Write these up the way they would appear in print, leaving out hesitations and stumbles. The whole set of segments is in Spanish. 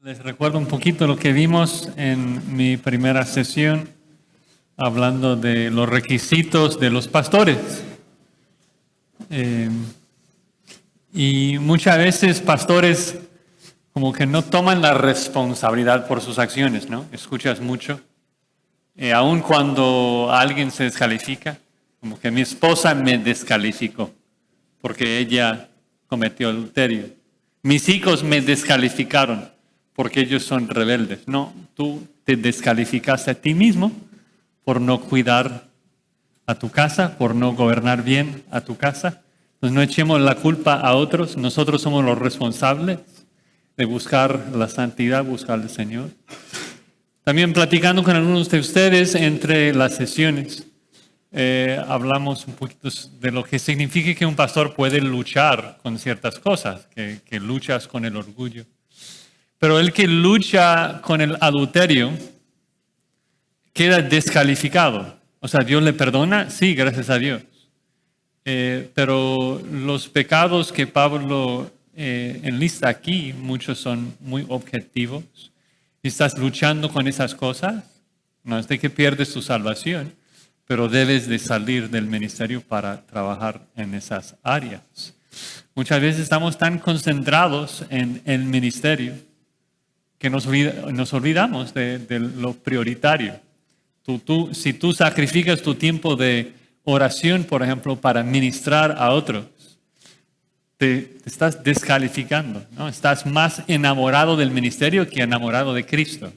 Les recuerdo un poquito lo que vimos en mi primera sesión, hablando de los requisitos de los pastores. Y muchas veces pastores como que no toman la responsabilidad por sus acciones, ¿no? Escuchas mucho. Aun cuando alguien se descalifica, como que mi esposa me descalificó porque ella cometió adulterio. Mis hijos me descalificaron porque ellos son rebeldes. No, tú te descalificaste a ti mismo por no cuidar a tu casa, por no gobernar bien a tu casa. Entonces no echemos la culpa a otros, nosotros somos los responsables de buscar la santidad, buscar al Señor. También platicando con algunos de ustedes entre las sesiones, hablamos un poquito de lo que significa que un pastor puede luchar con ciertas cosas, que luchas con el orgullo. Pero el que lucha con el adulterio queda descalificado. O sea, ¿Dios le perdona? Sí, gracias a Dios. Pero los pecados que Pablo enlista aquí, muchos son muy objetivos. Si estás luchando con esas cosas, no es de que pierdes tu salvación, pero debes de salir del ministerio para trabajar en esas áreas. Muchas veces estamos tan concentrados en el ministerio que nos olvidamos de lo prioritario. Si tú sacrificas tu tiempo de oración, por ejemplo, para ministrar a otros, te estás descalificando, ¿no? Estás más enamorado del ministerio que enamorado de Cristo.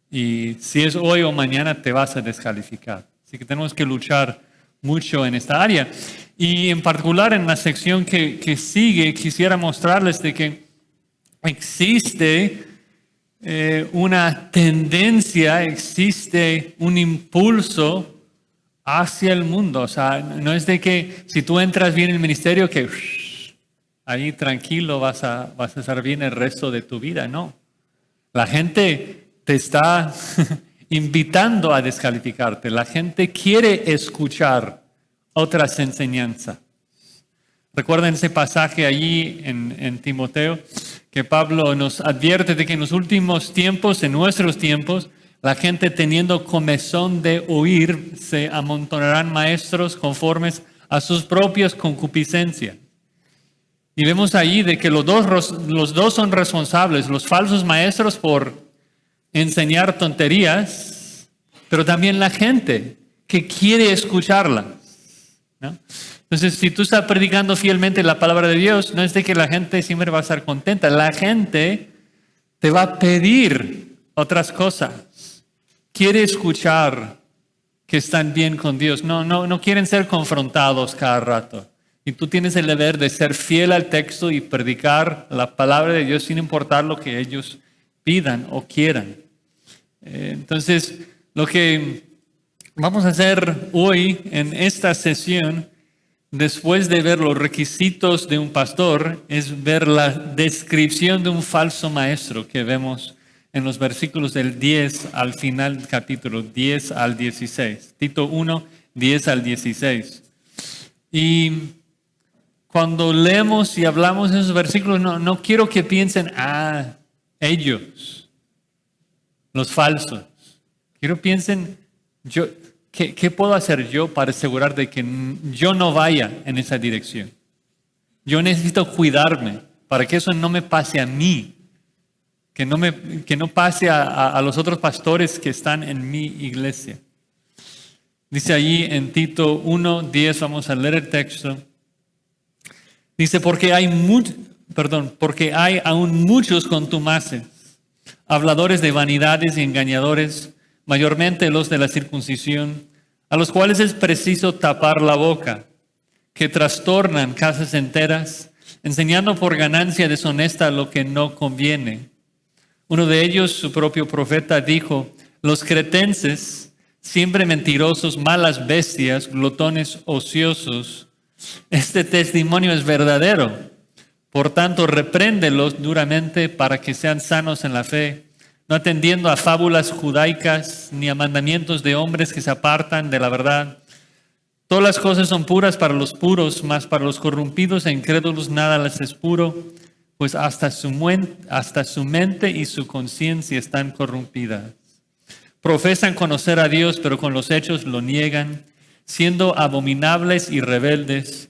Y si es hoy o mañana, te vas a descalificar. Así que tenemos que luchar mucho en esta área. Y en particular en la sección que sigue, quisiera mostrarles de que existe una tendencia, existe un impulso hacia el mundo. O sea, no es de que si tú entras bien en el ministerio, que ahí tranquilo vas a estar bien el resto de tu vida. No. La gente te está invitando a descalificarte. La gente quiere escuchar otras enseñanzas. Recuerden ese pasaje allí en Timoteo, que Pablo nos advierte de que en los últimos tiempos, en nuestros tiempos, la gente teniendo comezón de oír, se amontonarán maestros conformes a sus propias concupiscencias. Y vemos allí de que los dos son responsables, los falsos maestros por enseñar tonterías, pero también la gente que quiere escucharlas, ¿no? Entonces, si tú estás predicando fielmente la palabra de Dios, no es de que la gente siempre va a estar contenta. La gente te va a pedir otras cosas. Quiere escuchar que están bien con Dios. No quieren ser confrontados cada rato. Y tú tienes el deber de ser fiel al texto y predicar la palabra de Dios sin importar lo que ellos pidan o quieran. Entonces, lo que vamos a hacer hoy en esta sesión, después de ver los requisitos de un pastor, es ver la descripción de un falso maestro que vemos en los versículos del 10 al final del capítulo, 10 al 16. Tito 1, 10 al 16. Y cuando leemos y hablamos de esos versículos, no quiero que piensen, ellos, los falsos. Quiero que piensen, ¿qué puedo hacer yo para asegurar de que yo no vaya en esa dirección? Yo necesito cuidarme para que eso no me pase a mí, que no pase a los otros pastores que están en mi iglesia. Dice allí en Tito 1:10, vamos a leer el texto. Dice, porque hay aún muchos contumaces, habladores de vanidades y engañadores, mayormente los de la circuncisión, a los cuales es preciso tapar la boca, que trastornan casas enteras, enseñando por ganancia deshonesta lo que no conviene. Uno de ellos, su propio profeta, dijo, los cretenses, siempre mentirosos, malas bestias, glotones ociosos. Este testimonio es verdadero. Por tanto, repréndelos duramente para que sean sanos en la fe, no atendiendo a fábulas judaicas ni a mandamientos de hombres que se apartan de la verdad. Todas las cosas son puras para los puros, mas para los corrompidos e incrédulos nada les es puro, pues hasta su mente y su conciencia están corrompidas. Profesan conocer a Dios, pero con los hechos lo niegan, siendo abominables y rebeldes,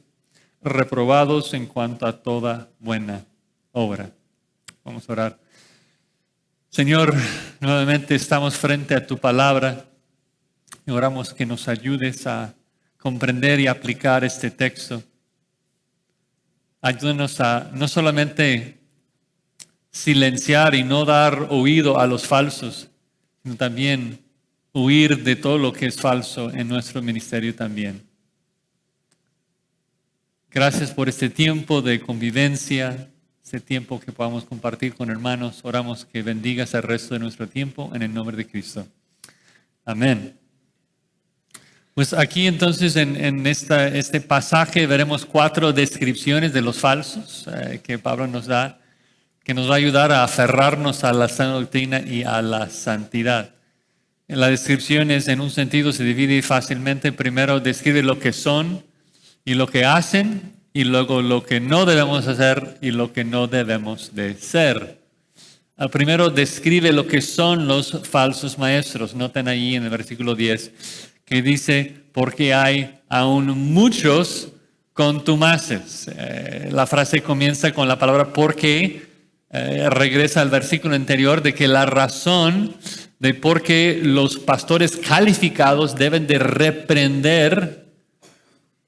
reprobados en cuanto a toda buena obra. Vamos a orar. Señor, nuevamente estamos frente a tu palabra y oramos que nos ayudes a comprender y aplicar este texto. Ayúdanos a no solamente silenciar y no dar oído a los falsos, sino también huir de todo lo que es falso en nuestro ministerio también. Gracias por este tiempo de convivencia, este tiempo que podamos compartir con hermanos. Oramos que bendigas el resto de nuestro tiempo en el nombre de Cristo. Amén. Pues aquí entonces en este pasaje veremos 4 descripciones de los falsos que Pablo nos da, que nos va a ayudar a aferrarnos a la sana doctrina y a la santidad. La descripción es, en un sentido, se divide fácilmente. Primero describe lo que son y lo que hacen, y luego lo que no debemos hacer y lo que no debemos de ser. Primero describe lo que son los falsos maestros. Noten ahí en el versículo 10 que dice, porque hay aún muchos contumaces. La frase comienza con la palabra porque, regresa al versículo anterior de que la razón de por qué los pastores calificados deben de reprender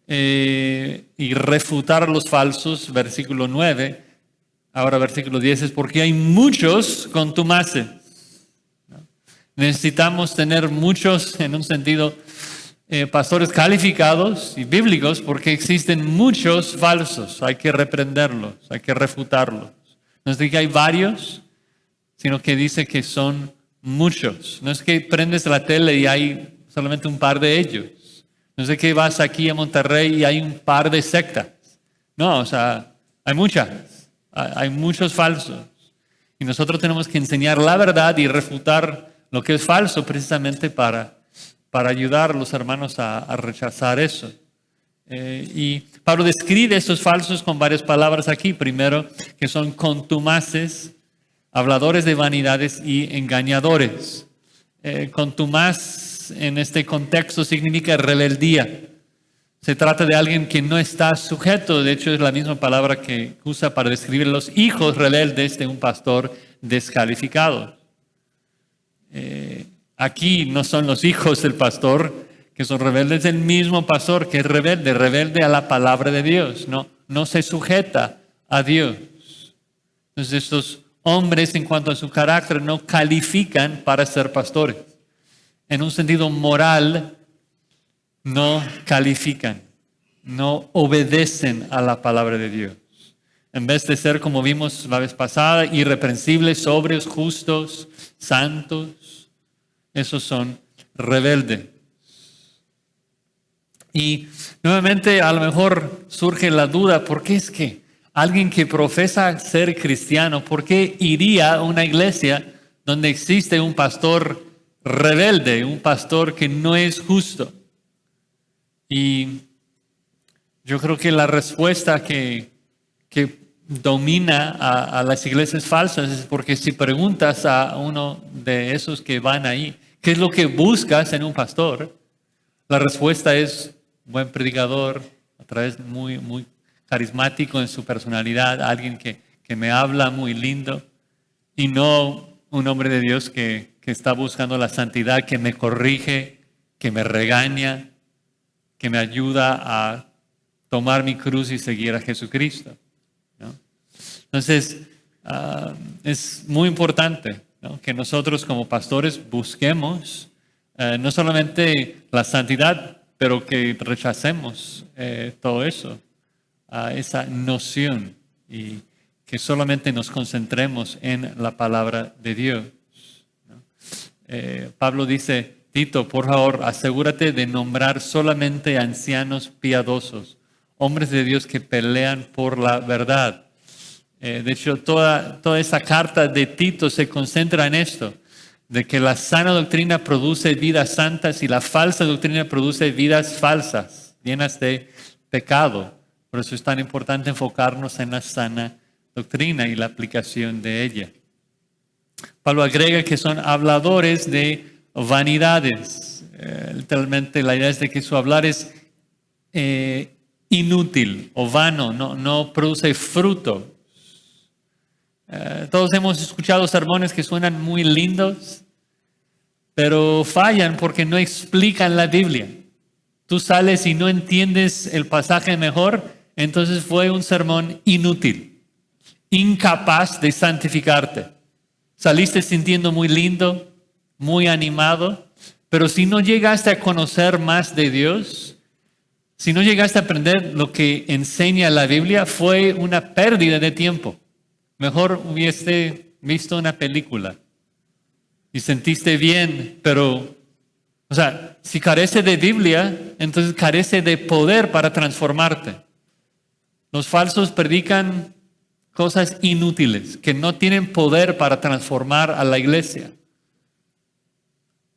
y refutar a los falsos, versículo 9, ahora versículo 10, es porque hay muchos contumaces. Necesitamos tener muchos, en un sentido, pastores calificados y bíblicos, porque existen muchos falsos. Hay que reprenderlos, hay que refutarlos. No es de que hay varios, sino que dice que son muchos. No es que prendes la tele y hay solamente un par de ellos. No es de que vas aquí a Monterrey y hay un par de sectas. No, o sea, hay muchas. Hay muchos falsos. Y nosotros tenemos que enseñar la verdad y refutar lo que es falso precisamente para ayudar a los hermanos a rechazar eso. Y Pablo describe estos falsos con varias palabras aquí. Primero, que son contumaces, habladores de vanidades y engañadores. Contumaz en este contexto significa rebeldía. Se trata de alguien que no está sujeto. De hecho, es la misma palabra que usa para describir los hijos rebeldes de un pastor descalificado. Aquí no son los hijos del pastor que son rebeldes, el mismo pastor que es rebelde a la palabra de Dios. No se sujeta a Dios. Entonces estos hombres en cuanto a su carácter no califican para ser pastores. En un sentido moral no califican, no obedecen a la palabra de Dios. En vez de ser, como vimos la vez pasada, irreprensibles, sobrios, justos, santos, esos son rebeldes. Y nuevamente a lo mejor surge la duda, ¿por qué es que alguien que profesa ser cristiano, por qué iría a una iglesia donde existe un pastor rebelde, un pastor que no es justo? Y yo creo que la respuesta que domina a las iglesias falsas es porque si preguntas a uno de esos que van ahí, ¿qué es lo que buscas en un pastor? La respuesta es buen predicador, a través muy carismático en su personalidad, alguien que me habla muy lindo, y no un hombre de Dios que está buscando la santidad, que me corrige, que me regaña, que me ayuda a tomar mi cruz y seguir a Jesucristo, ¿no? Entonces, es muy importante, ¿no?, que nosotros como pastores busquemos no solamente la santidad, pero que rechacemos todo eso, esa noción, y que solamente nos concentremos en la palabra de Dios, ¿no? Pablo dice, Tito, por favor, asegúrate de nombrar solamente ancianos piadosos, hombres de Dios que pelean por la verdad. De hecho, toda esa carta de Tito se concentra en esto, de que la sana doctrina produce vidas santas y la falsa doctrina produce vidas falsas, llenas de pecado. Por eso es tan importante enfocarnos en la sana doctrina y la aplicación de ella. Pablo agrega que son habladores de vanidades. Literalmente la idea es de que su hablar es inútil o vano, no produce fruto. Todos hemos escuchado sermones que suenan muy lindos, pero fallan porque no explican la Biblia. Tú sales y no entiendes el pasaje mejor, entonces fue un sermón inútil, incapaz de santificarte. Saliste sintiendo muy lindo, muy animado, pero si no llegaste a conocer más de Dios, si no llegaste a aprender lo que enseña la Biblia, fue una pérdida de tiempo. Mejor hubiese visto una película y sentiste bien, pero, o sea, si carece de Biblia, entonces carece de poder para transformarte. Los falsos predican cosas inútiles, que no tienen poder para transformar a la iglesia.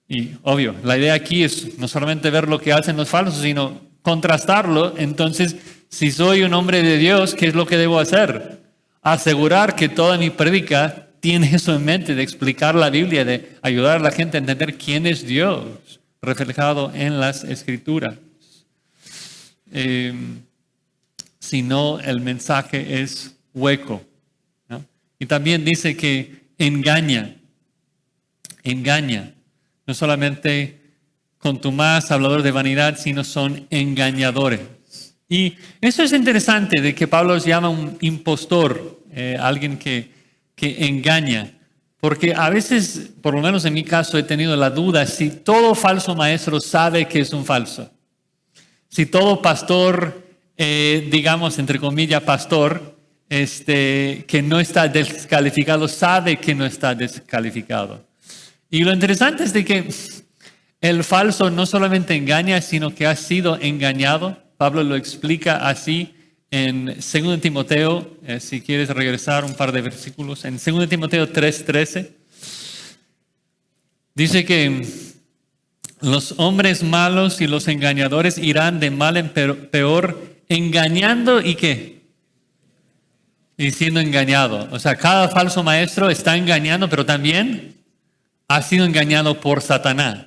Y obvio, la idea aquí es no solamente ver lo que hacen los falsos, sino contrastarlo. Entonces, si soy un hombre de Dios, ¿qué es lo que debo hacer? Asegurar que toda mi prédica tiene eso en mente, de explicar la Biblia, de ayudar a la gente a entender quién es Dios, reflejado en las Escrituras. Si no, el mensaje es hueco, ¿no? Y también dice que engaña. No solamente contumaz, hablador de vanidad, sino son engañadores. Y eso es interesante de que Pablo los llama un impostor, alguien que engaña. Porque a veces, por lo menos en mi caso, he tenido la duda si todo falso maestro sabe que es un falso. Si todo pastor, digamos, entre comillas, pastor, que no está descalificado, sabe que no está descalificado. Y lo interesante es de que el falso no solamente engaña, sino que ha sido engañado. Pablo lo explica así en 2 Timoteo, si quieres regresar un par de versículos, en 2 Timoteo 3:13, dice que los hombres malos y los engañadores irán de mal en peor, engañando y ¿qué? Y siendo engañado. O sea, cada falso maestro está engañando, pero también ha sido engañado por Satanás.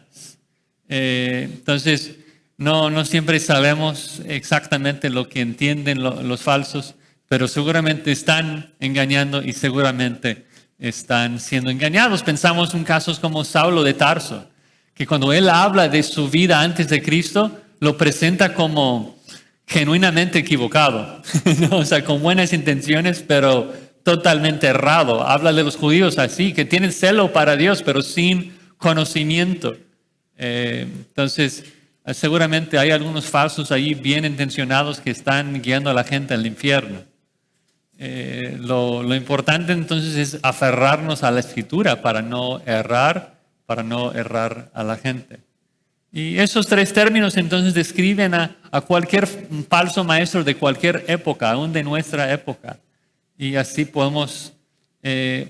Entonces, no siempre sabemos exactamente lo que entienden los falsos, pero seguramente están engañando y seguramente están siendo engañados. Pensamos en casos como Saulo de Tarso, que cuando él habla de su vida antes de Cristo, lo presenta como genuinamente equivocado, ¿no? O sea, con buenas intenciones, pero totalmente errado. Habla de los judíos así, que tienen celo para Dios, pero sin conocimiento. Entonces, seguramente hay algunos falsos ahí bien intencionados que están guiando a la gente al infierno. Lo importante entonces es aferrarnos a la Escritura para no errar a la gente. Y esos tres términos entonces describen a cualquier falso maestro de cualquier época, aún de nuestra época. Y así podemos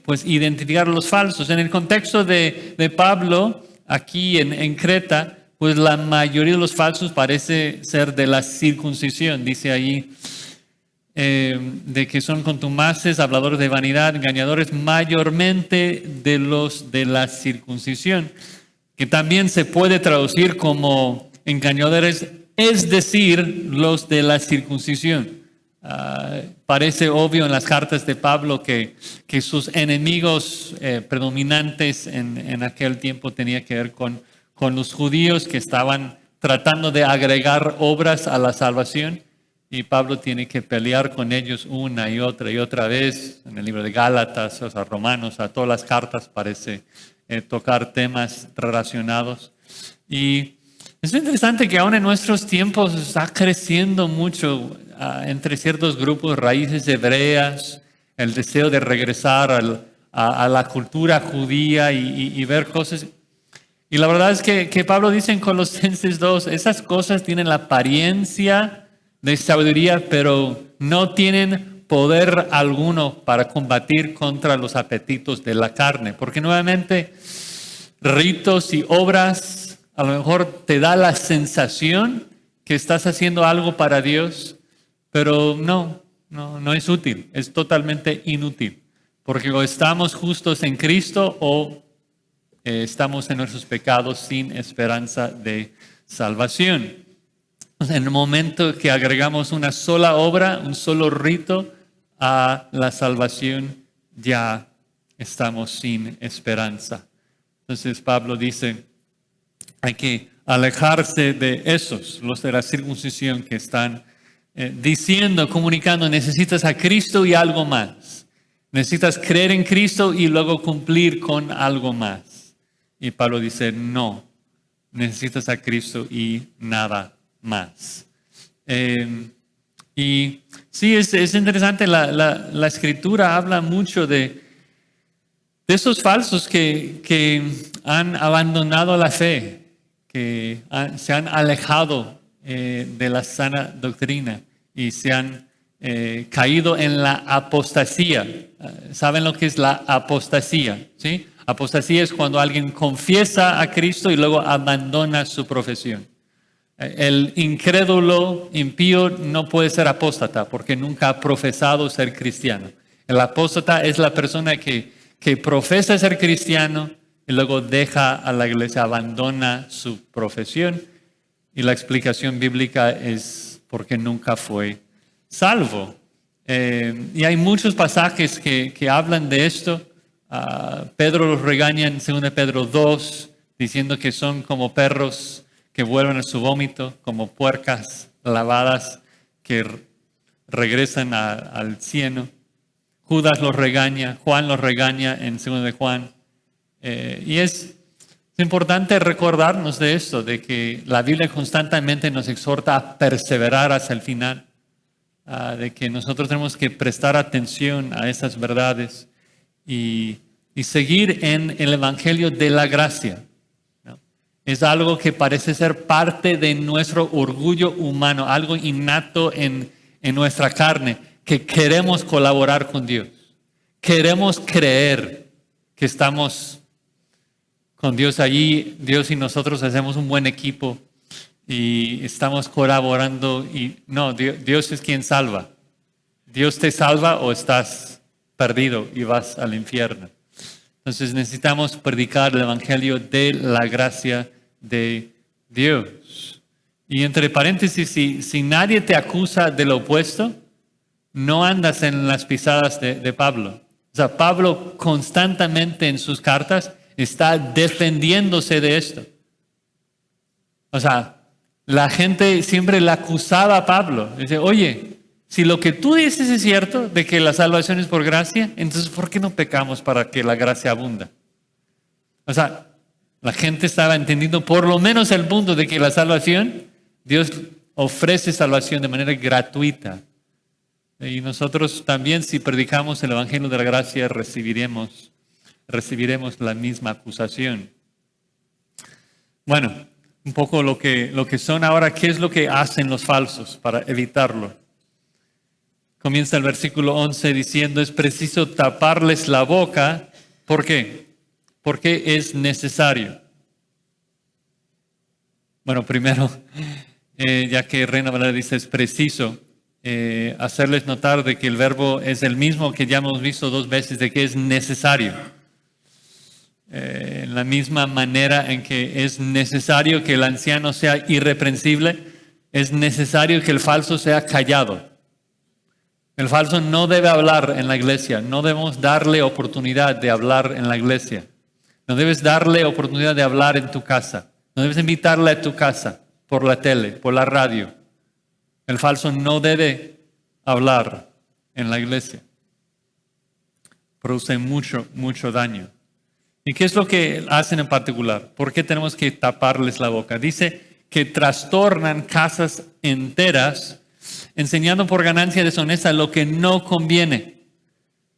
pues identificar los falsos. En el contexto de Pablo, aquí en Creta, pues la mayoría de los falsos parece ser de la circuncisión. Dice ahí de que son contumaces, habladores de vanidad, engañadores, mayormente de los de la circuncisión, que también se puede traducir como engañadores, es decir, los de la circuncisión. Parece obvio en las cartas de Pablo que sus enemigos predominantes en aquel tiempo tenía que ver con los judíos que estaban tratando de agregar obras a la salvación, y Pablo tiene que pelear con ellos una y otra vez. En el libro de Gálatas, o sea, Romanos, a todas las cartas parece tocar temas relacionados. Y es interesante que aún en nuestros tiempos está creciendo mucho entre ciertos grupos, raíces hebreas, el deseo de regresar a la cultura judía y ver cosas. Y la verdad es que Pablo dice en Colosenses 2, esas cosas tienen la apariencia de sabiduría, pero no tienen poder alguno para combatir contra los apetitos de la carne. Porque nuevamente, ritos y obras a lo mejor te da la sensación que estás haciendo algo para Dios, pero no, No es útil, es totalmente inútil. Porque o estamos justos en Cristo o estamos en nuestros pecados sin esperanza de salvación. En el momento que agregamos una sola obra, un solo rito a la salvación, ya estamos sin esperanza. Entonces Pablo dice, hay que alejarse de esos, los de la circuncisión que están diciendo, comunicando, necesitas a Cristo y algo más. Necesitas creer en Cristo y luego cumplir con algo más. Y Pablo dice, no, necesitas a Cristo y nada más. Y sí, es interesante, la Escritura habla mucho de esos falsos que han abandonado la fe, que se han alejado de la sana doctrina y se han caído en la apostasía. ¿Saben lo que es la apostasía? ¿Sí? Apostasía es cuando alguien confiesa a Cristo y luego abandona su profesión. El incrédulo, impío, no puede ser apóstata porque nunca ha profesado ser cristiano. El apóstata es la persona que profesa ser cristiano y luego deja a la iglesia, abandona su profesión. Y la explicación bíblica es porque nunca fue salvo. Y hay muchos pasajes que hablan de esto. Pedro los regaña en 2 Pedro 2, diciendo que son como perros que vuelven a su vómito, como puercas lavadas que regresan al cieno. Judas los regaña, Juan los regaña en 2 de Juan. Y es importante recordarnos de esto, de que la Biblia constantemente nos exhorta a perseverar hasta el final, de que nosotros tenemos que prestar atención a esas verdades y seguir en el Evangelio de la gracia. Es algo que parece ser parte de nuestro orgullo humano, algo innato en nuestra carne, que queremos colaborar con Dios. Queremos creer que estamos con Dios allí, Dios y nosotros hacemos un buen equipo y estamos colaborando. Y no, Dios es quien salva. Dios te salva o estás perdido y vas al infierno. Entonces necesitamos predicar el Evangelio de la gracia de Dios. Y entre paréntesis, si nadie te acusa de lo opuesto, no andas en las pisadas de Pablo. O sea, Pablo constantemente en sus cartas está defendiéndose de esto. O sea, la gente siempre le acusaba a Pablo. Dice, oye, si lo que tú dices es cierto, de que la salvación es por gracia, entonces ¿por qué no pecamos para que la gracia abunda? O sea, la gente estaba entendiendo por lo menos el punto de que la salvación, Dios ofrece salvación de manera gratuita. Y nosotros también, si predicamos el Evangelio de la gracia, recibiremos la misma acusación. Bueno, un poco lo que son ahora, ¿qué es lo que hacen los falsos para evitarlo? Comienza el versículo 11 diciendo, es preciso taparles la boca. ¿Por qué? Porque es necesario. Bueno, primero, ya que Reina Valera dice es preciso, hacerles notar de que el verbo es el mismo que ya hemos visto 2 veces, de que es necesario. En la misma manera en que es necesario que el anciano sea irreprensible, es necesario que el falso sea callado. El falso no debe hablar en la iglesia, no debemos darle oportunidad de hablar en la iglesia. No debes darle oportunidad de hablar en tu casa. No debes invitarle a tu casa por la tele, por la radio. El falso no debe hablar en la iglesia. Produce mucho daño. ¿Y qué es lo que hacen en particular? ¿Por qué tenemos que taparles la boca? Dice que trastornan casas enteras, enseñando por ganancia deshonesta lo que no conviene.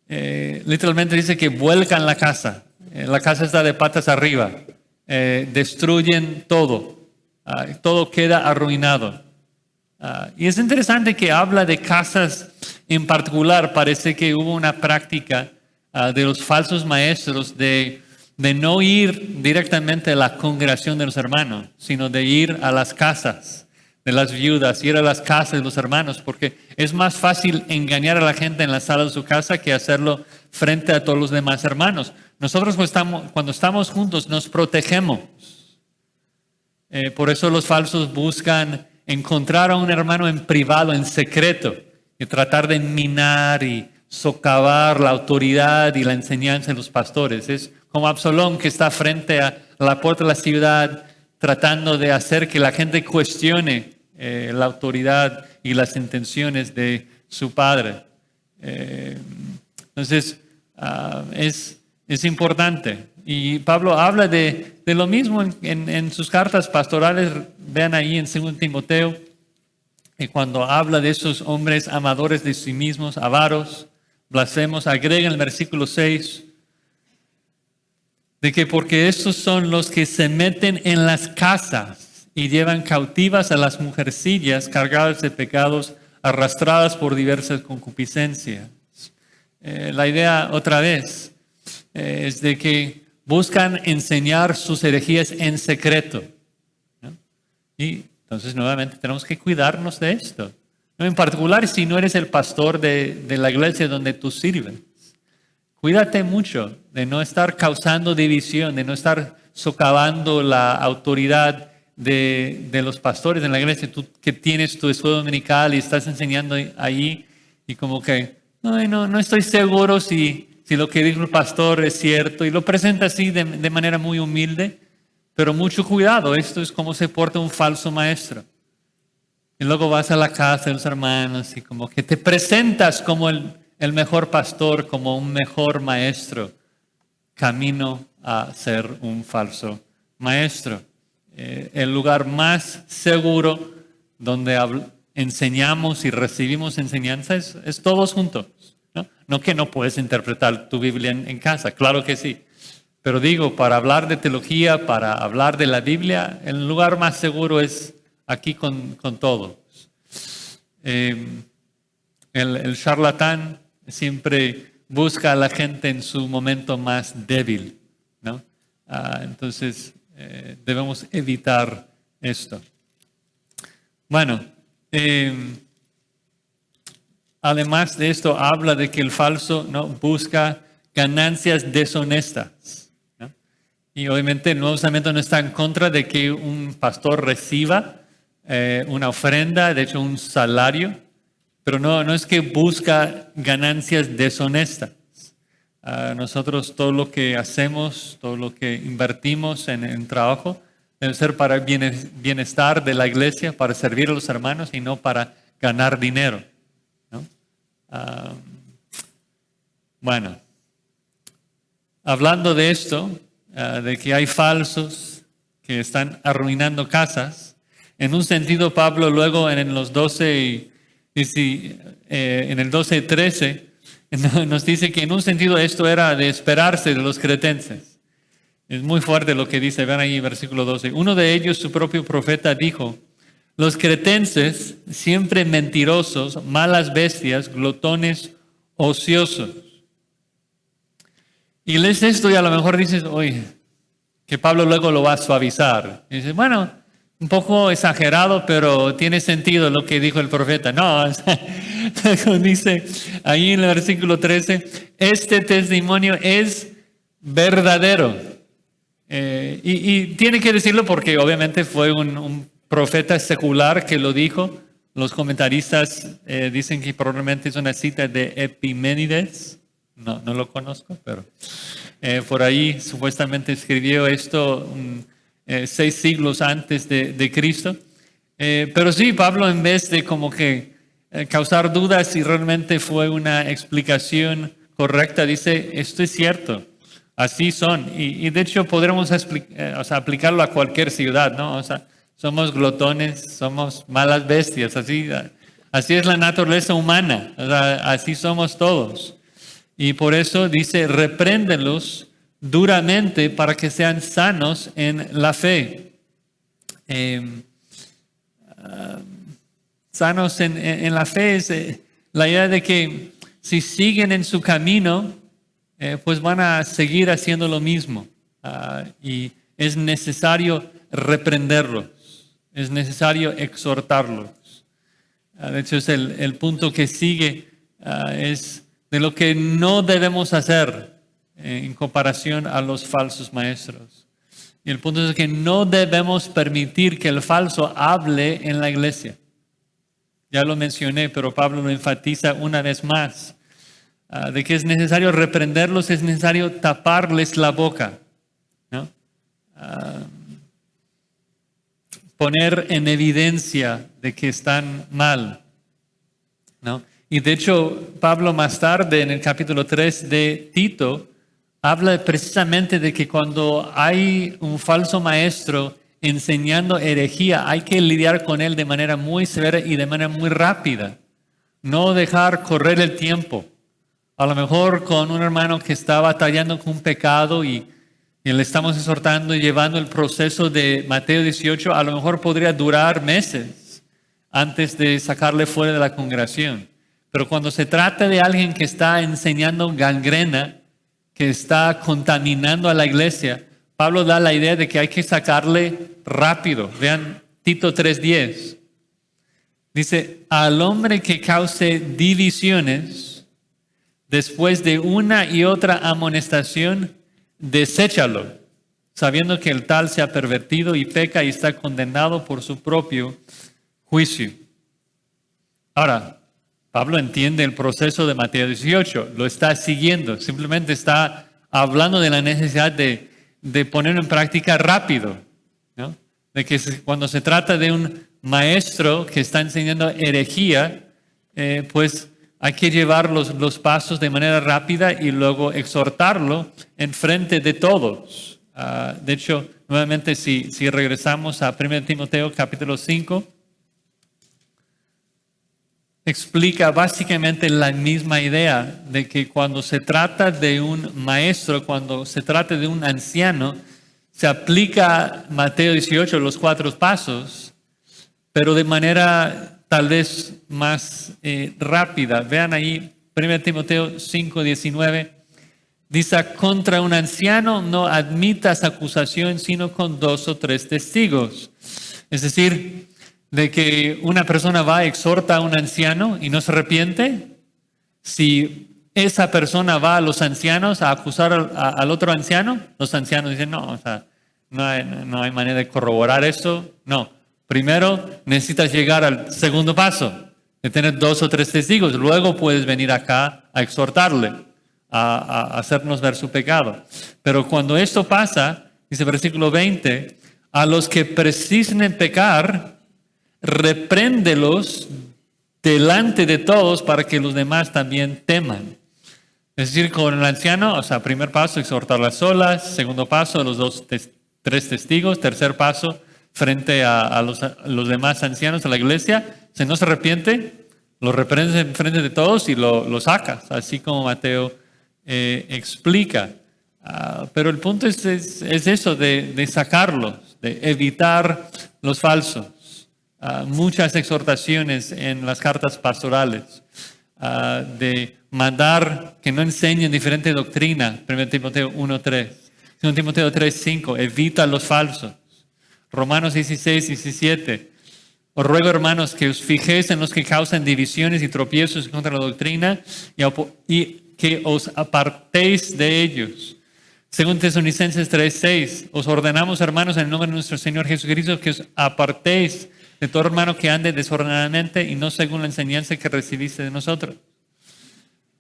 Literalmente dice que vuelcan la casa. La casa está de patas arriba. Destruyen todo. Todo queda arruinado. Y es interesante que habla de casas en particular. Parece que hubo una práctica de los falsos maestros de no ir directamente a la congregación de los hermanos, sino de ir a las casas, de las viudas, ir a las casas de los hermanos, porque es más fácil engañar a la gente en la sala de su casa que hacerlo frente a todos los demás hermanos. Nosotros cuando estamos juntos nos protegemos. Por eso los falsos buscan encontrar a un hermano en privado, en secreto, y tratar de minar y socavar la autoridad y la enseñanza de los pastores. Es como Absalón, que está frente a la puerta de la ciudad tratando de hacer que la gente cuestione la autoridad y las intenciones de su padre. Entonces, es importante. Y Pablo habla de lo mismo en sus cartas pastorales. Vean ahí en 2 Timoteo, cuando habla de esos hombres amadores de sí mismos, avaros, blasfemos, agrega en el versículo 6, de que porque estos son los que se meten en las casas y llevan cautivas a las mujercillas cargadas de pecados, arrastradas por diversas concupiscencias. La idea, otra vez, es de que buscan enseñar sus herejías en secreto, ¿no? Y entonces nuevamente tenemos que cuidarnos de esto, ¿no? En particular si no eres el pastor de la iglesia donde tú sirves. Cuídate mucho de no estar causando división, de no estar socavando la autoridad de los pastores en la iglesia. Tú que tienes tu escuela dominical y estás enseñando ahí y como que no estoy seguro si lo que dijo el pastor es cierto, y lo presenta así de manera muy humilde, pero mucho cuidado. Esto es como se porta un falso maestro. Y luego vas a la casa de los hermanos y como que te presentas como el mejor pastor, como un mejor maestro, camino a ser un falso maestro. El lugar más seguro donde enseñamos y recibimos enseñanza es todos juntos, ¿no? No que no puedes interpretar tu Biblia en casa, claro que sí. Pero digo, para hablar de teología, para hablar de la Biblia, el lugar más seguro es aquí con todos. El charlatán siempre busca a la gente en su momento más débil, ¿no? Entonces, debemos evitar esto. Bueno, además de esto, habla de que el falso, ¿no?, busca ganancias deshonestas, ¿no? Y obviamente el Nuevo Testamento no está en contra de que un pastor reciba una ofrenda, de hecho un salario, pero no es que busca ganancias deshonestas. Nosotros todo lo que hacemos, todo lo que invertimos en trabajo, debe ser para el bienestar de la iglesia, para servir a los hermanos y no para ganar dinero, ¿no? Bueno, hablando de esto, de que hay falsos que están arruinando casas, en un sentido Pablo luego en los 12 en el 12:13 nos dice que en un sentido esto era de esperarse de los cretenses. Es muy fuerte lo que dice, vean ahí versículo 12. Uno de ellos, su propio profeta, dijo: los cretenses, siempre mentirosos, malas bestias, glotones, ociosos. Y lees esto y a lo mejor dices, oye, que Pablo luego lo va a suavizar. Y dices, bueno, un poco exagerado, pero tiene sentido lo que dijo el profeta. No, dice ahí en el versículo 13, este testimonio es verdadero. Y tiene que decirlo porque obviamente fue un profeta secular que lo dijo. Los comentaristas dicen que probablemente es una cita de Epiménides. No lo conozco, pero por ahí supuestamente escribió esto 6 siglos antes de Cristo. Pero sí, Pablo, en vez de como que causar dudas si realmente fue una explicación correcta, dice, esto es cierto, así son. Y de hecho podremos aplicarlo a cualquier ciudad, ¿no? O sea, somos glotones, somos malas bestias, así es la naturaleza humana, o sea, así somos todos. Y por eso dice, repréndelos duramente para que sean sanos en la fe. Sanos en la fe es la idea de que si siguen en su camino, pues van a seguir haciendo lo mismo. Y es necesario reprenderlos. es necesario exhortarlos. De hecho, es el punto que sigue, es de lo que no debemos hacer en comparación a los falsos maestros. Y el punto es que no debemos permitir que el falso hable en la iglesia. Ya lo mencioné, pero Pablo lo enfatiza una vez más, de que es necesario reprenderlos, es necesario taparles la boca, ¿no? Poner en evidencia de que están mal, ¿no? Y de hecho, Pablo más tarde, en el capítulo 3 de Tito, habla precisamente de que cuando hay un falso maestro enseñando herejía, hay que lidiar con él de manera muy severa y de manera muy rápida. No dejar correr el tiempo. A lo mejor con un hermano que está batallando con un pecado y le estamos exhortando y llevando el proceso de Mateo 18, a lo mejor podría durar meses antes de sacarle fuera de la congregación. Pero cuando se trata de alguien que está enseñando gangrena, que está contaminando a la iglesia, Pablo da la idea de que hay que sacarle rápido. Vean Tito 3:10. Dice, al hombre que cause divisiones, después de una y otra amonestación, deséchalo, sabiendo que el tal se ha pervertido y peca y está condenado por su propio juicio. Ahora, Pablo entiende el proceso de Mateo 18, lo está siguiendo, simplemente está hablando de la necesidad de ponerlo en práctica rápido, ¿no? De que cuando se trata de un maestro que está enseñando herejía, pues hay que llevar los pasos de manera rápida y luego exhortarlo en frente de todos. De hecho, nuevamente, si regresamos a 1 Timoteo capítulo 5, explica básicamente la misma idea de que cuando se trata de un maestro, cuando se trata de un anciano, se aplica Mateo 18, los 4 pasos, pero de manera tal vez más rápida. Vean ahí 1 Timoteo 5:19. Dice, contra un anciano no admitas acusación sino con 2 o 3 testigos. Es decir, de que una persona va, exhorta a un anciano y no se arrepiente. Si esa persona va a los ancianos a acusar al otro anciano, los ancianos dicen, no, o sea, no hay manera de corroborar eso. No, primero necesitas llegar al segundo paso, de tener 2 o 3 testigos. Luego puedes venir acá a exhortarle, a hacernos ver su pecado. Pero cuando esto pasa, dice versículo 20, a los que persisten pecar, repréndelos delante de todos para que los demás también teman. Es decir, con el anciano, o sea, primer paso, exhortar a solas. Segundo paso, los 3 testigos. Tercer paso, frente a los demás ancianos de la iglesia. Si no se arrepiente, lo reprendes en frente de todos y lo sacas, así como Mateo explica. Pero el punto es eso, de sacarlos, de evitar los falsos. Muchas exhortaciones en las cartas pastorales de mandar que no enseñen diferente doctrina. 1 Timoteo 1:3, 2 Timoteo 3:5, evita los falsos. Romanos 16:17, os ruego, hermanos, que os fijéis en los que causan divisiones y tropiezos contra la doctrina y que os apartéis de ellos. Según Tesalonicenses 3:6, os ordenamos, hermanos, en el nombre de nuestro Señor Jesucristo, que os apartéis de todo hermano que ande desordenadamente y no según la enseñanza que recibiste de nosotros.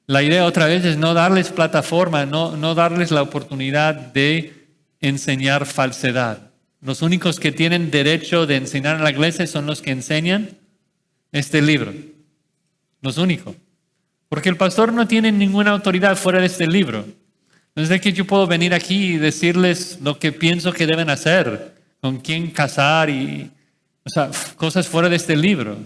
La idea otra vez es no darles plataforma, no darles la oportunidad de enseñar falsedad. Los únicos que tienen derecho de enseñar en la iglesia son los que enseñan este libro. Los únicos. Porque el pastor no tiene ninguna autoridad fuera de este libro. No es de que yo puedo venir aquí y decirles lo que pienso que deben hacer, con quién casar o sea, cosas fuera de este libro.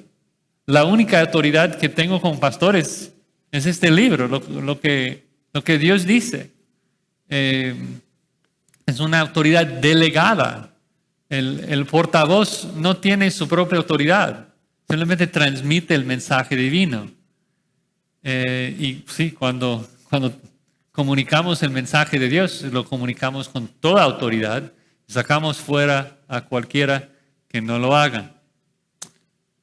La única autoridad que tengo como pastor es este libro, lo que Dios dice. Es una autoridad delegada. El portavoz no tiene su propia autoridad, simplemente transmite el mensaje divino. Y sí, cuando comunicamos el mensaje de Dios, lo comunicamos con toda autoridad, sacamos fuera a cualquiera que no lo hagan.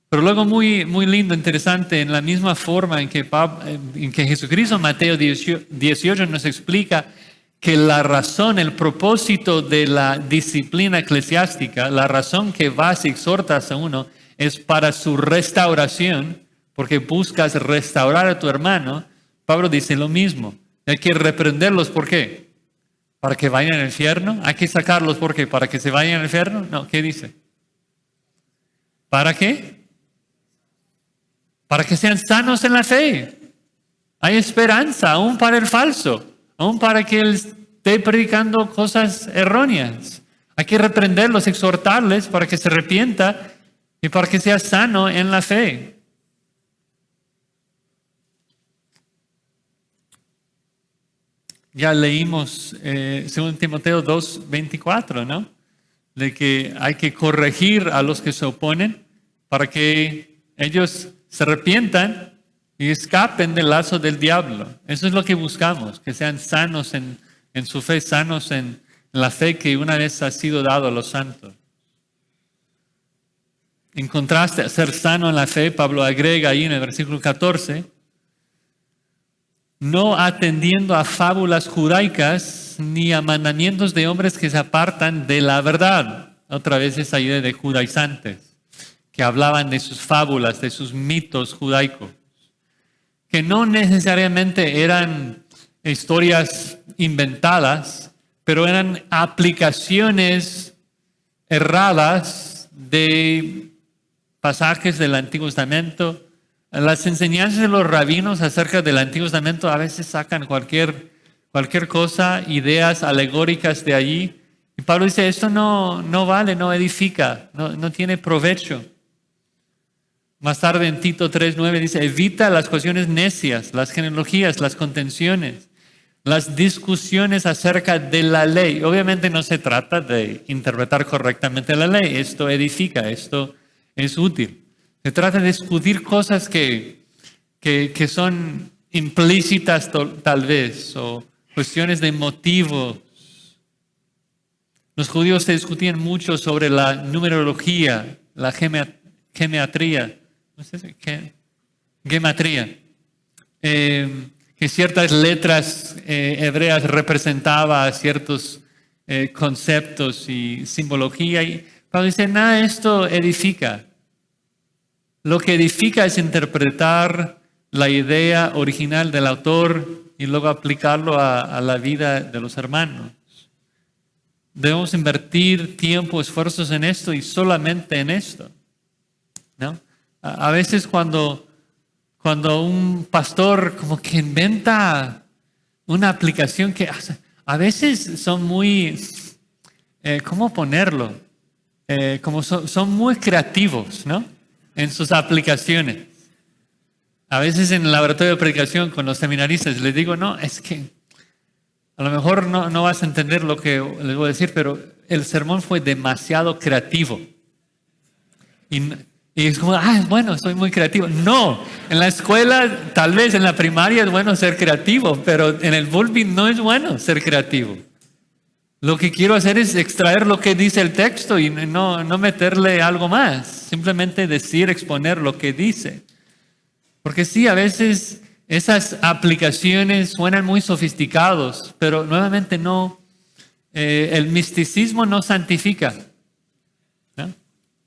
Pero luego muy, muy lindo, interesante, en la misma forma en que Jesucristo en Mateo 18 nos explica que la razón, el propósito de la disciplina eclesiástica, la razón que vas y exhortas a uno es para su restauración, porque buscas restaurar a tu hermano. Pablo dice lo mismo. Hay que reprenderlos, ¿por qué? ¿Para que vayan al infierno? ¿Hay que sacarlos, por qué? ¿Para que se vayan al infierno? No, ¿qué dice? ¿Para qué? Para que sean sanos en la fe. Hay esperanza, aún para el falso, aún para que él esté predicando cosas erróneas. Hay que reprenderlos, exhortarles para que se arrepienta y para que sea sano en la fe. Ya leímos 2 Timoteo 2:24, ¿no? De que hay que corregir a los que se oponen para que ellos se arrepientan y escapen del lazo del diablo. Eso es lo que buscamos, que sean sanos en su fe, sanos en la fe que una vez ha sido dado a los santos. En contraste a ser sano en la fe, Pablo agrega ahí en el versículo 14, no atendiendo a fábulas judaicas ni a mandamientos de hombres que se apartan de la verdad. Otra vez esa idea de judaizantes, que hablaban de sus fábulas, de sus mitos judaicos, que no necesariamente eran historias inventadas, pero eran aplicaciones erradas de pasajes del Antiguo Testamento. Las enseñanzas de los rabinos acerca del Antiguo Testamento a veces sacan cualquier cosa, ideas alegóricas de allí. Y Pablo dice, esto no vale, no edifica, no tiene provecho. Más tarde en Tito 3:9 dice, evita las cuestiones necias, las genealogías, las contenciones, las discusiones acerca de la ley. Obviamente no se trata de interpretar correctamente la ley, esto edifica, esto es útil. Se trata de discutir cosas que son implícitas tal vez, o cuestiones de motivos. Los judíos se discutían mucho sobre la numerología, la gematría, que ciertas letras hebreas representaban ciertos conceptos y simbología. Y Pablo dice, nada de esto edifica. Lo que edifica es interpretar la idea original del autor y luego aplicarlo a la vida de los hermanos. Debemos invertir tiempo, esfuerzos en esto y solamente en esto, ¿no? A veces cuando un pastor como que inventa una aplicación que a veces son muy, ¿cómo ponerlo? Como son muy creativos, ¿no? En sus aplicaciones. A veces en el laboratorio de predicación con los seminaristas les digo, no, es que a lo mejor no vas a entender lo que les voy a decir, pero el sermón fue demasiado creativo. Y es como, bueno, soy muy creativo. No, en la escuela, tal vez en la primaria es bueno ser creativo, pero en el púlpito no es bueno ser creativo. Lo que quiero hacer es extraer lo que dice el texto y no meterle algo más. Simplemente decir, exponer lo que dice. Porque sí, a veces esas aplicaciones suenan muy sofisticados, pero nuevamente el misticismo no santifica.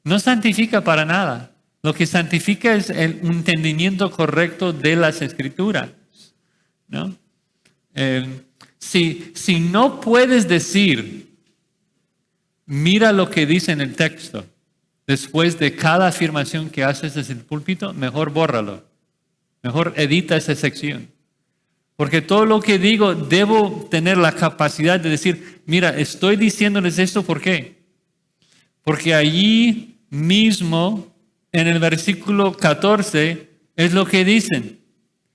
No santifica para nada. Lo que santifica es el entendimiento correcto de las Escrituras, ¿no? Si no puedes decir, mira lo que dice en el texto, después de cada afirmación que haces desde el púlpito, mejor bórralo. Mejor edita esa sección. Porque todo lo que digo, debo tener la capacidad de decir, mira, estoy diciéndoles esto, ¿por qué? Porque allí mismo, en el versículo 14, es lo que dicen,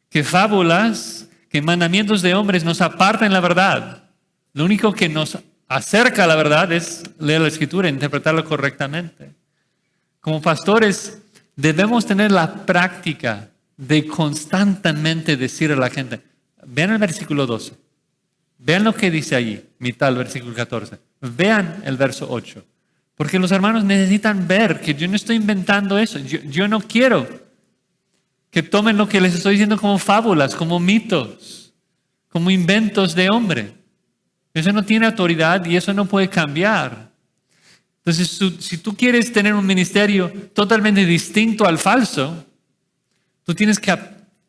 que fábulas, que mandamientos de hombres nos apartan la verdad. Lo único que nos acerca a la verdad es leer la Escritura e interpretarla correctamente. Como pastores, debemos tener la práctica de constantemente decir a la gente, vean el versículo 12, vean lo que dice allí, mitad del versículo 14, vean el verso 8, Porque los hermanos necesitan ver que yo no estoy inventando eso. Yo no quiero que tomen lo que les estoy diciendo como fábulas, como mitos, como inventos de hombre. Eso no tiene autoridad y eso no puede cambiar. Entonces, si tú quieres tener un ministerio totalmente distinto al falso, tú tienes que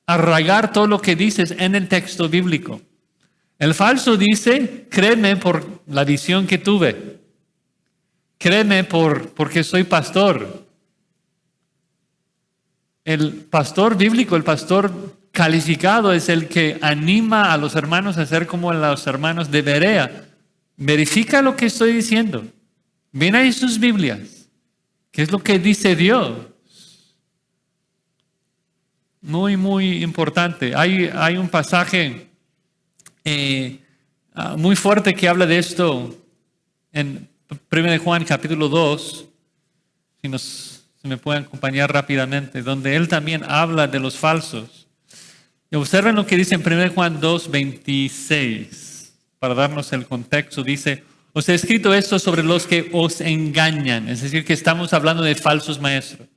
arraigar todo lo que dices en el texto bíblico. El falso dice, créeme por la visión que tuve. Créeme porque soy pastor. El pastor bíblico, el pastor calificado es el que anima a los hermanos a ser como los hermanos de Berea. Verifica lo que estoy diciendo. Ven ahí sus Biblias. ¿Qué es lo que dice Dios? Muy, muy importante. Hay un pasaje muy fuerte que habla de esto en 1 de Juan capítulo 2. Si me pueden acompañar rápidamente, donde él también habla de los falsos. Y observen lo que dice en 1 Juan 2, 26. Para darnos el contexto, dice: os he escrito esto sobre los que os engañan. Es decir, que estamos hablando de falsos maestros.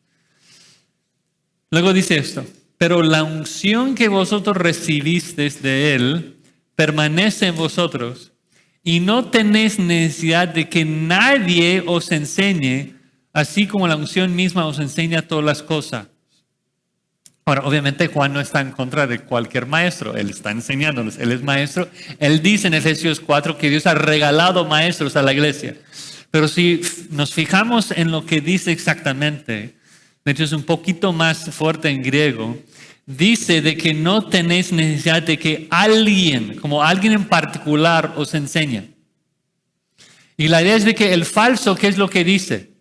Luego dice esto: pero la unción que vosotros recibisteis de él permanece en vosotros, y no tenéis necesidad de que nadie os enseñe, así como la unción misma os enseña todas las cosas. Ahora, obviamente Juan no está en contra de cualquier maestro, él está enseñándonos, él es maestro. Él dice en Efesios 4 que Dios ha regalado maestros a la iglesia. Pero si nos fijamos en lo que dice exactamente, de hecho es un poquito más fuerte en griego, dice de que no tenéis necesidad de que alguien, como alguien en particular, os enseñe. Y la idea es de que el falso, ¿qué es lo que dice?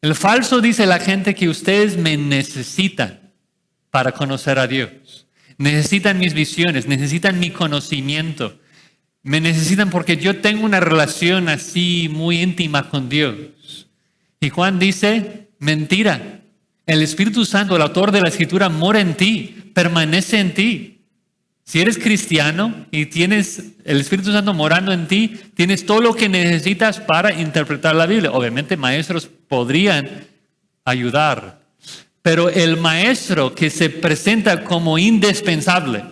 El falso dice a la gente que ustedes me necesitan para conocer a Dios. Necesitan mis visiones, necesitan mi conocimiento. Me necesitan porque yo tengo una relación así muy íntima con Dios. Y Juan dice, mentira. El Espíritu Santo, el autor de la Escritura, mora en ti, permanece en ti. Si eres cristiano y tienes el Espíritu Santo morando en ti, tienes todo lo que necesitas para interpretar la Biblia. Obviamente maestros podrían ayudar. Pero el maestro que se presenta como indispensable,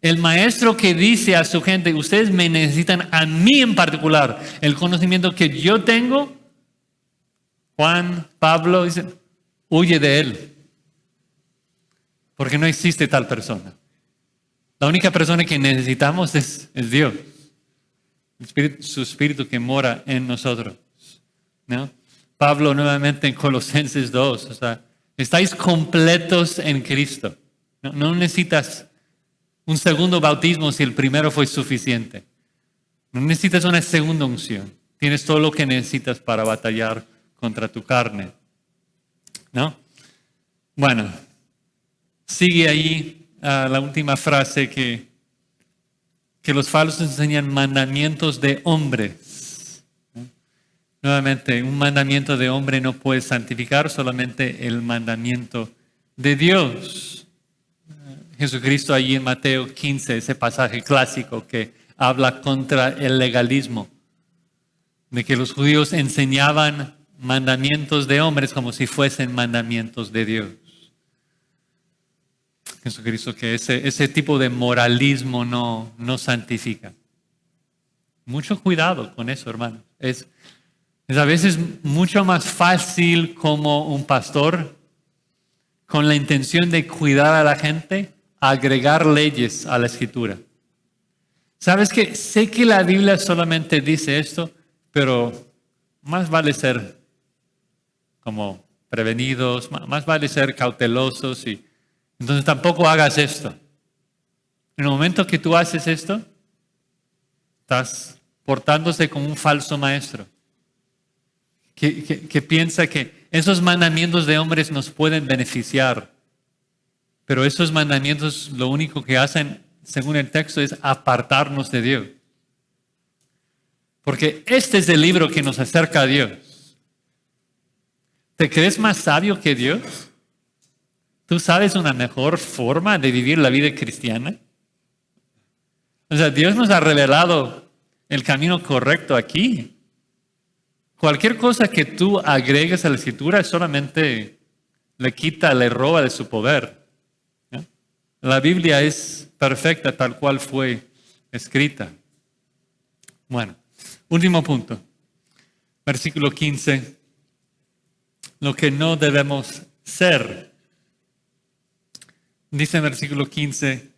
el maestro que dice a su gente, ustedes me necesitan a mí en particular, el conocimiento que yo tengo, Juan, Pablo, dice, huye de él, porque no existe tal persona. La única persona que necesitamos es Dios, su Espíritu que mora en nosotros, ¿no? Pablo nuevamente en Colosenses 2, o sea, estáis completos en Cristo. No necesitas un segundo bautismo si el primero fue suficiente. No necesitas una segunda unción. Tienes todo lo que necesitas para batallar contra tu carne, ¿no? Bueno, sigue ahí la última frase que los falsos enseñan mandamientos de hombres. Nuevamente, un mandamiento de hombre no puede santificar, solamente el mandamiento de Dios. Jesucristo allí en Mateo 15, ese pasaje clásico que habla contra el legalismo, de que los judíos enseñaban mandamientos de hombres como si fuesen mandamientos de Dios. Jesucristo que ese tipo de moralismo no santifica. Mucho cuidado con eso, hermano. Es a veces mucho más fácil como un pastor, con la intención de cuidar a la gente, agregar leyes a la Escritura. ¿Sabes qué? Sé que la Biblia solamente dice esto, pero más vale ser como prevenidos, más vale ser cautelosos. Y entonces tampoco hagas esto. En el momento que tú haces esto, estás portándose como un falso maestro. Que piensa que esos mandamientos de hombres nos pueden beneficiar. Pero esos mandamientos lo único que hacen, según el texto, es apartarnos de Dios. Porque este es el libro que nos acerca a Dios. ¿Te crees más sabio que Dios? ¿Tú sabes una mejor forma de vivir la vida cristiana? O sea, Dios nos ha revelado el camino correcto aquí. cualquier cosa que tú agregues a la escritura solamente le quita, le roba de su poder. ¿No? La Biblia es perfecta tal cual fue escrita. Bueno, último punto. Versículo 15. Lo que no debemos ser. Dice en versículo 15,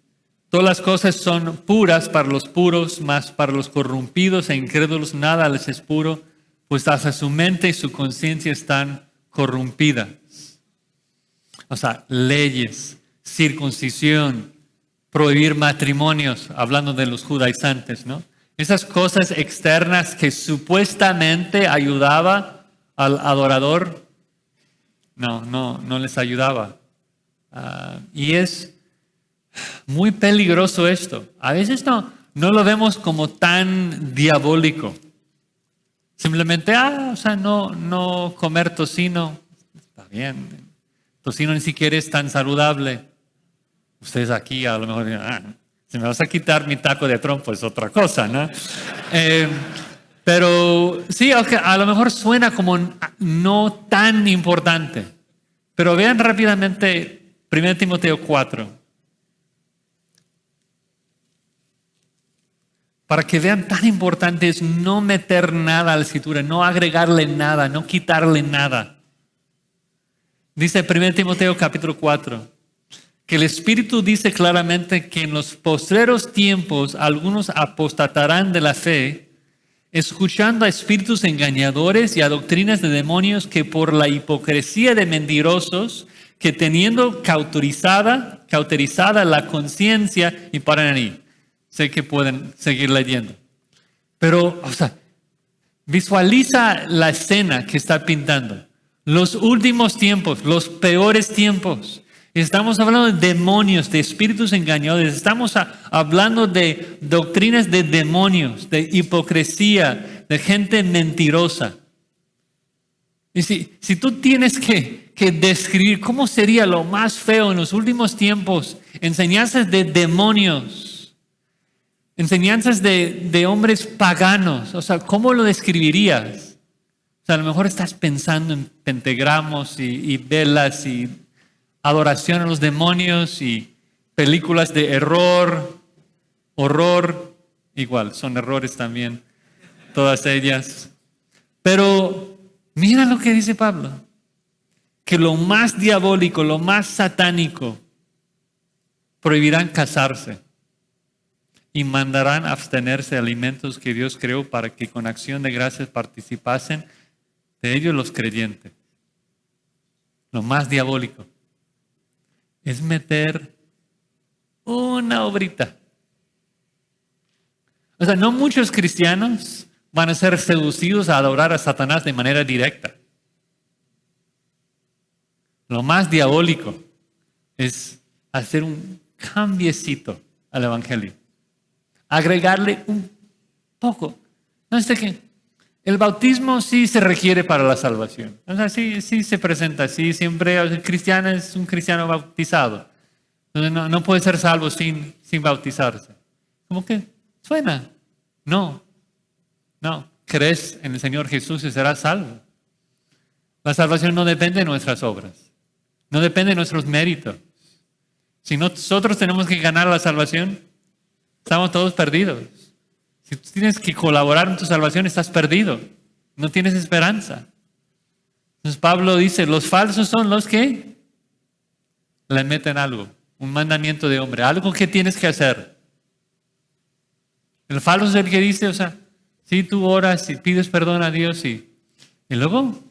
todas las cosas son puras para los puros, mas para los corrompidos e incrédulos nada les es puro, pues hasta su mente y su conciencia están corrompidas. O sea, leyes, circuncisión, prohibir matrimonios, hablando de los judaizantes, ¿no? Esas cosas externas que supuestamente ayudaba al adorador, no les ayudaba. Y es muy peligroso esto. A veces no lo vemos como tan diabólico. Simplemente, no comer tocino, está bien. Tocino ni siquiera es tan saludable. Ustedes aquí a lo mejor dirán, si me vas a quitar mi taco de trompo es otra cosa, ¿no? Pero sí, a lo mejor suena como no tan importante. Pero vean rápidamente 1 Timoteo 4. Para que vean tan importante es no meter nada a la escritura, no agregarle nada, no quitarle nada. Dice 1 Timoteo capítulo 4. Que el Espíritu dice claramente que en los postreros tiempos algunos apostatarán de la fe, escuchando a espíritus engañadores y a doctrinas de demonios que por la hipocresía de mentirosos, que teniendo cauterizada la conciencia, y paran ahí. Sé que pueden seguir leyendo. Pero, visualiza la escena que está pintando. Los últimos tiempos, los peores tiempos. Estamos hablando de demonios, de espíritus engañadores. Estamos hablando de doctrinas de demonios, de hipocresía, de gente mentirosa. Y si tú tienes que describir cómo sería lo más feo en los últimos tiempos, enseñanzas de demonios, enseñanzas de hombres paganos, ¿cómo lo describirías? A lo mejor estás pensando en pentagramos y velas y adoración a los demonios y películas de horror, igual, son errores también, todas ellas. Pero mira lo que dice Pablo, que lo más diabólico, lo más satánico, prohibirán casarse y mandarán abstenerse de alimentos que Dios creó para que con acción de gracias participasen de ellos los creyentes. Lo más diabólico es meter una obrita. No muchos cristianos van a ser seducidos a adorar a Satanás de manera directa. Lo más diabólico es hacer un cambiecito al evangelio. Agregarle un poco. No sé qué. El bautismo sí se requiere para la salvación. Sí se presenta así. Siempre el cristiano es un cristiano bautizado. Entonces no puede ser salvo sin bautizarse. ¿Cómo que suena? No. Crees en el Señor Jesús y serás salvo. La salvación no depende de nuestras obras. No depende de nuestros méritos. Si nosotros tenemos que ganar la salvación, estamos todos perdidos. Si tú tienes que colaborar en tu salvación, estás perdido. No tienes esperanza. Entonces Pablo dice, los falsos son los que le meten algo, un mandamiento de hombre, algo que tienes que hacer. El falso es el que dice, si tú oras y pides perdón a Dios y luego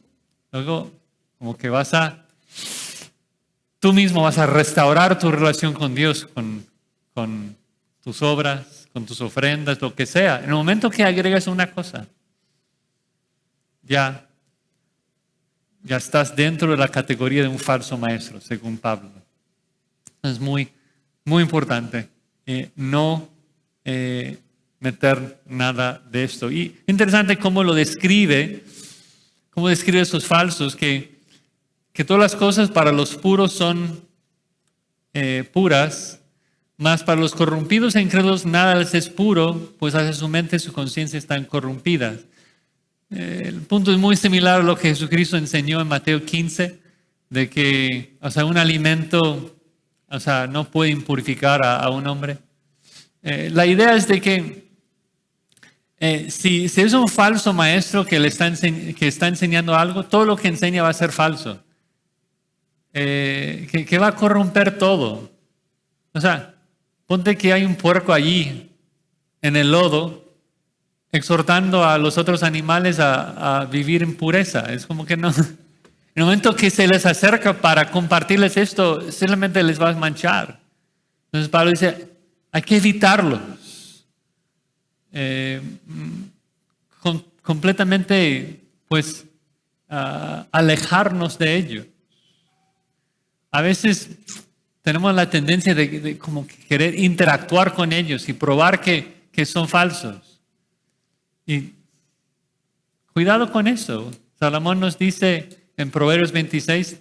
como que tú mismo vas a restaurar tu relación con Dios, con tus obras, con tus ofrendas, lo que sea. En el momento que agregas una cosa, ya estás dentro de la categoría de un falso maestro, según Pablo. Es muy, muy importante no meter nada de esto. Y interesante cómo describe esos falsos, que todas las cosas para los puros son puras, mas para los corrompidos e incrédulos nada les es puro, pues hacia su mente y su conciencia están corrompidas. El punto es muy similar a lo que Jesucristo enseñó en Mateo 15, de que, un alimento, no puede impurificar a un hombre. La idea es de que si es un falso maestro que está enseñando algo, todo lo que enseña va a ser falso. Que va a corromper todo. Ponte que hay un puerco allí en el lodo exhortando a los otros animales a vivir en pureza. Es como que no. En el momento que se les acerca para compartirles esto, simplemente les va a manchar. Entonces Pablo dice, hay que evitarlos. Completamente, pues, alejarnos de ellos. A veces tenemos la tendencia de como querer interactuar con ellos y probar que son falsos. Y cuidado con eso. Salomón nos dice en Proverbios 26,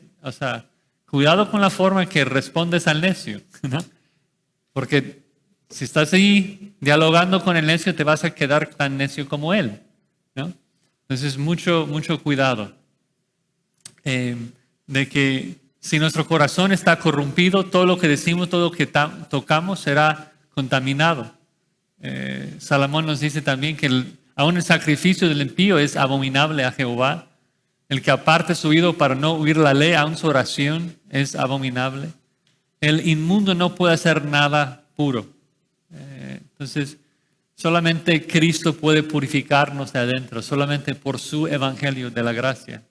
cuidado con la forma que respondes al necio, ¿no? Porque si estás ahí dialogando con el necio, te vas a quedar tan necio como él, ¿no? Entonces, mucho cuidado. De que si nuestro corazón está corrompido, todo lo que decimos, todo lo que tocamos será contaminado. Salomón nos dice también que aún el sacrificio del impío es abominable a Jehová. El que aparte su oído para no oír la ley, aún su oración es abominable. El inmundo no puede hacer nada puro. Entonces, solamente Cristo puede purificarnos de adentro, solamente por su evangelio de la gracia.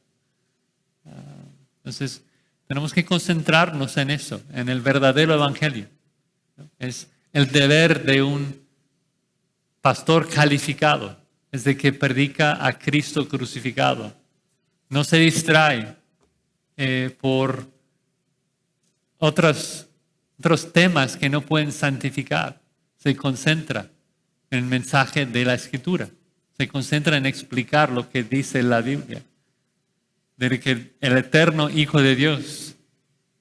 Entonces, tenemos que concentrarnos en eso, en el verdadero evangelio. Es el deber de un pastor calificado, es de que predica a Cristo crucificado. No se distrae por otros temas que no pueden santificar. Se concentra en el mensaje de la Escritura. Se concentra en explicar lo que dice la Biblia. De que el eterno Hijo de Dios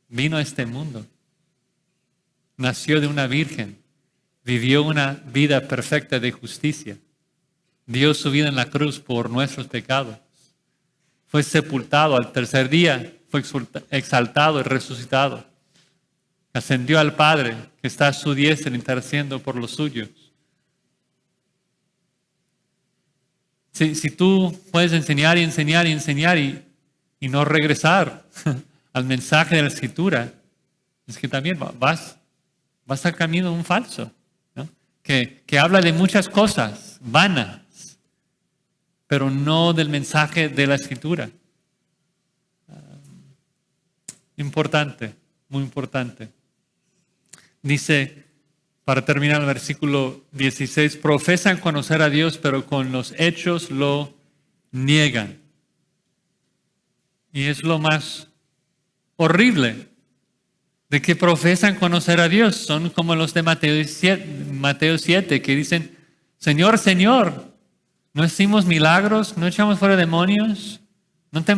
vino a este mundo. Nació de una virgen. Vivió una vida perfecta de justicia. Dio su vida en la cruz por nuestros pecados. Fue sepultado al tercer día. Fue exaltado y resucitado. Ascendió al Padre, que está a su diestra intercediendo por los suyos. Si tú puedes enseñar y no regresar al mensaje de la Escritura, es que también vas al camino de un falso, ¿no? Que habla de muchas cosas vanas, pero no del mensaje de la Escritura. Importante, muy importante. Dice, para terminar el versículo 16, profesan conocer a Dios, pero con los hechos lo niegan. Y es lo más horrible, de que profesan conocer a Dios. Son como los de Mateo 7, que dicen, Señor, Señor, ¿no hicimos milagros? ¿No echamos fuera demonios? ¿No te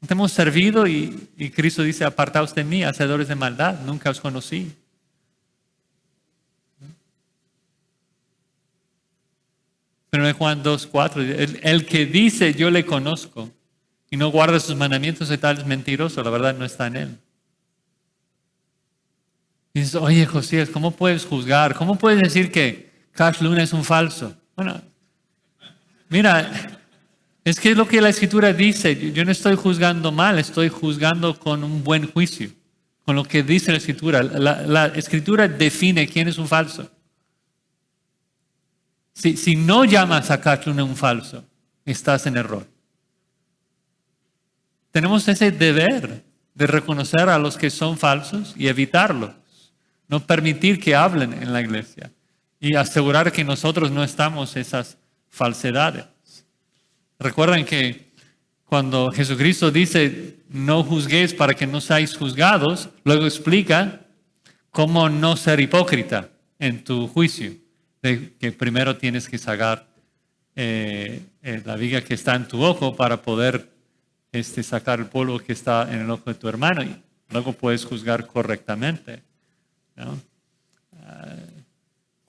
hemos servido? Y Cristo dice, apartaos de mí, hacedores de maldad, nunca os conocí. Pero en Juan 2:4, el que dice yo le conozco y no guarda sus mandamientos, de tal es mentiroso, la verdad no está en él. Y dices, oye Josías, ¿cómo puedes juzgar? ¿Cómo puedes decir que Cash Luna es un falso? Bueno, mira, es que es lo que la Escritura dice. Yo no estoy juzgando mal, estoy juzgando con un buen juicio, con lo que dice la Escritura. La Escritura define quién es un falso. Si no llamas a Cash Luna un falso, estás en error. Tenemos ese deber de reconocer a los que son falsos y evitarlos. No permitir que hablen en la iglesia y asegurar que nosotros no estamos esas falsedades. Recuerden que cuando Jesucristo dice no juzguéis para que no seáis juzgados, luego explica cómo no ser hipócrita en tu juicio. De que primero tienes que sacar la viga que está en tu ojo para poder sacar el polvo que está en el ojo de tu hermano y luego puedes juzgar correctamente, ¿no?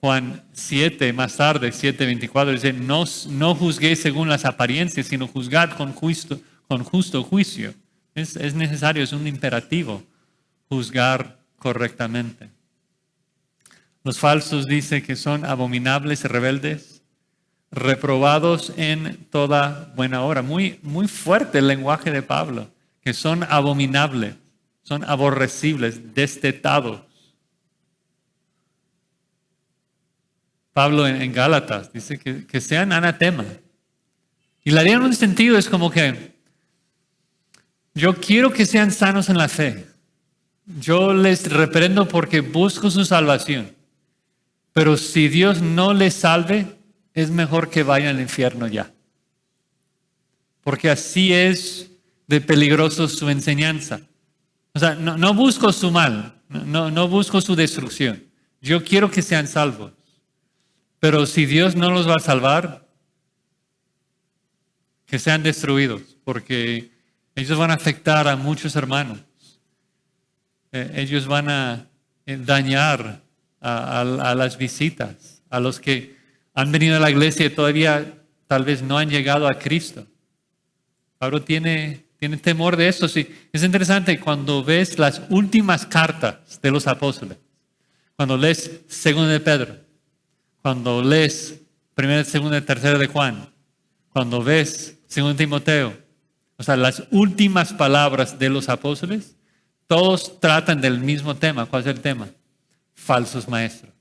Juan 7, más tarde, 7:24, dice, no juzguéis según las apariencias, sino juzgad con justo juicio. Es necesario, es un imperativo juzgar correctamente. Los falsos dice que son abominables y rebeldes, reprobados en toda buena obra. Muy, muy fuerte el lenguaje de Pablo, que son abominables, son aborrecibles, destetados. Pablo en Gálatas dice que sean anatema. Y la idea en un sentido es como que yo quiero que sean sanos en la fe. Yo les reprendo porque busco su salvación. Pero si Dios no les salve, es mejor que vayan al infierno ya. Porque así es de peligroso su enseñanza. O sea, no busco su mal, no busco su destrucción. Yo quiero que sean salvos. Pero si Dios no los va a salvar, que sean destruidos, porque ellos van a afectar a muchos hermanos. Ellos van a dañar a las visitas, a los que han venido a la iglesia y todavía tal vez no han llegado a Cristo. Pablo tiene temor de eso. Sí. Es interesante cuando ves las últimas cartas de los apóstoles, cuando lees 2 de Pedro, cuando lees 1, 2, 3 de Juan, cuando ves 2 Timoteo, o sea, las últimas palabras de los apóstoles, todos tratan del mismo tema. ¿Cuál es el tema? Falsos maestros.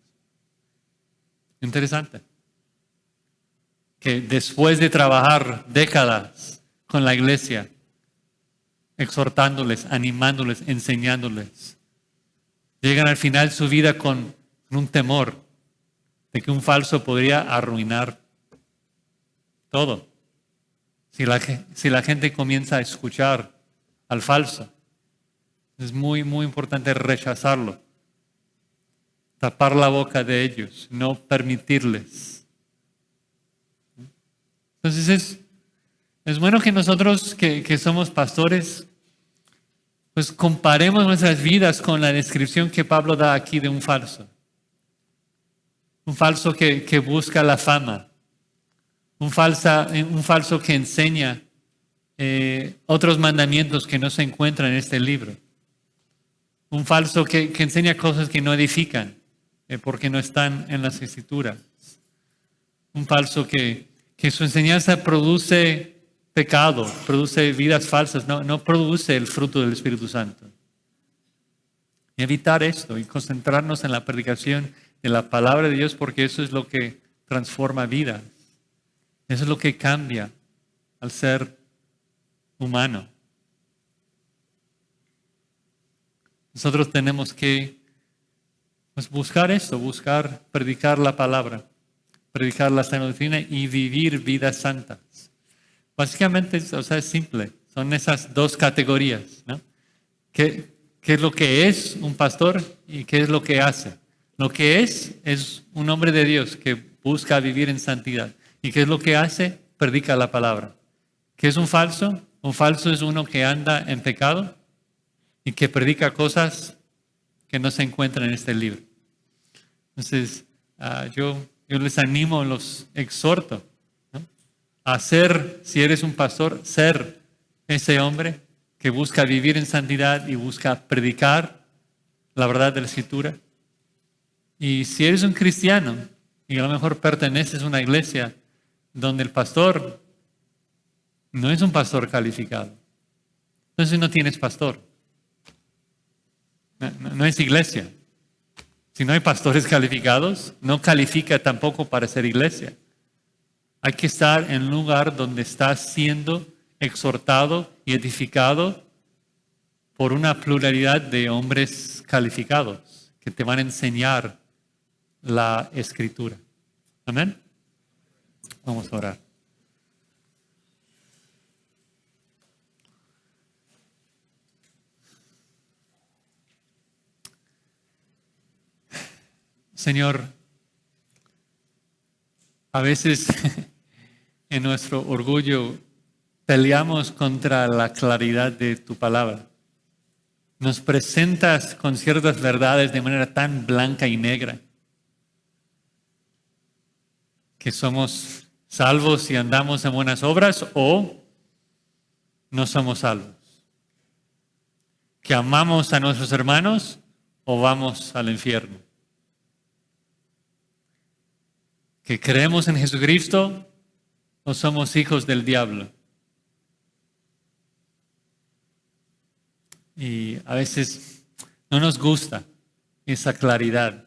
Interesante. Que después de trabajar décadas con la iglesia, exhortándoles, animándoles, enseñándoles, llegan al final de su vida con un temor de que un falso podría arruinar todo. Si la gente comienza a escuchar al falso, es muy, muy importante rechazarlo, tapar la boca de ellos, no permitirles. Entonces es bueno que nosotros que somos pastores, pues comparemos nuestras vidas con la descripción que Pablo da aquí de un falso. Un falso que busca la fama. Un falso que enseña otros mandamientos que no se encuentran en este libro. Un falso que enseña cosas que no edifican porque no están en las escrituras. Un falso que su enseñanza produce pecado, produce vidas falsas, no produce el fruto del Espíritu Santo. Y evitar esto y concentrarnos en la predicación de la palabra de Dios, porque eso es lo que transforma vidas. Eso es lo que cambia al ser humano. Nosotros tenemos que buscar esto, buscar predicar la palabra, predicar la sana doctrina y vivir vidas santas. Básicamente, es simple. Son esas dos categorías, ¿no? ¿Qué es lo que es un pastor y qué es lo que hace? Lo que es un hombre de Dios que busca vivir en santidad. ¿Y qué es lo que hace? Predica la palabra. ¿Qué es un falso? Un falso es uno que anda en pecado y que predica cosas que no se encuentran en este libro. Entonces, yo les animo, los exhorto, ¿no? A ser, si eres un pastor, ser ese hombre que busca vivir en santidad y busca predicar la verdad de la Escritura. Y si eres un cristiano y a lo mejor perteneces a una iglesia donde el pastor no es un pastor calificado, entonces no tienes pastor. No es iglesia. Si no hay pastores calificados, no califica tampoco para ser iglesia. Hay que estar en un lugar donde estás siendo exhortado y edificado por una pluralidad de hombres calificados que te van a enseñar la Escritura. Amén. Vamos a orar. Señor, a veces en nuestro orgullo peleamos contra la claridad de tu palabra. Nos presentas con ciertas verdades de manera tan blanca y negra. que somos salvos y andamos en buenas obras o no somos salvos. Que amamos a nuestros hermanos o vamos al infierno. Que creemos en Jesucristo o somos hijos del diablo. Y a veces no nos gusta esa claridad.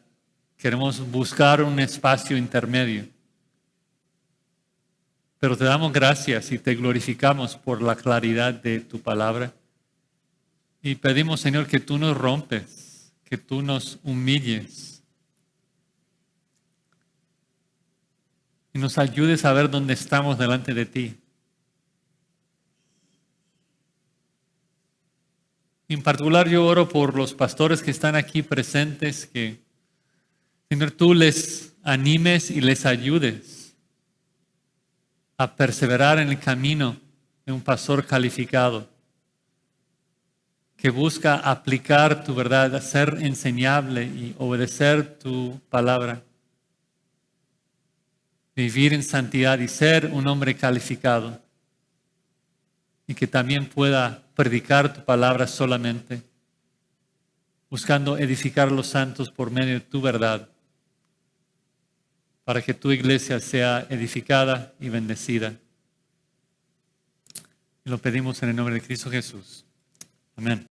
Queremos buscar un espacio intermedio. Pero te damos gracias y te glorificamos por la claridad de tu palabra. Y pedimos, Señor, que tú nos rompes, que tú nos humilles. Y nos ayudes a ver dónde estamos delante de ti. En particular yo oro por los pastores que están aquí presentes, que, Señor, tú les animes y les ayudes a perseverar en el camino de un pastor calificado, que busca aplicar tu verdad, ser enseñable y obedecer tu palabra, vivir en santidad y ser un hombre calificado, y que también pueda predicar tu palabra solamente, buscando edificar a los santos por medio de tu verdad, para que tu iglesia sea edificada y bendecida. Y lo pedimos en el nombre de Cristo Jesús. Amén.